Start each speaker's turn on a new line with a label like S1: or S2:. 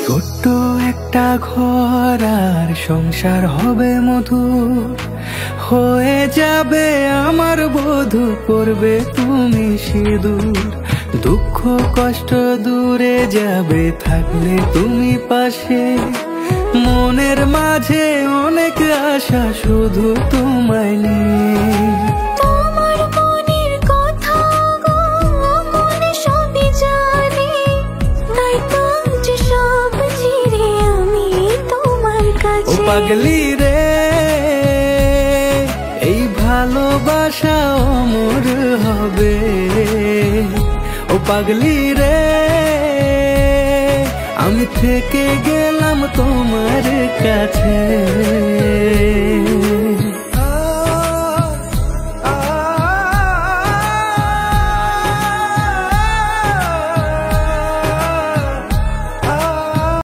S1: ছোট্ট একটা ঘর আর সংসার হবে মধুর, হয়ে যাবে আমার বধূ, পড়বে তুমি সিঁদুর। দুঃখ কষ্ট দূরে যাবে থাকলে তুমি পাশে, মনের মাঝে অনেক আশা শুধু তোমায় নিয়ে।
S2: তোমার মনের কথা গো মনে সবই জানি, তাই তো যে সব ছেড়ে আমি তোমার কাছে।
S1: ও পাগলি রে, এই ভালোবাসা অমর হবে। ও পাগলি রে, আমি থেকে গেলাম তোমার কাছে।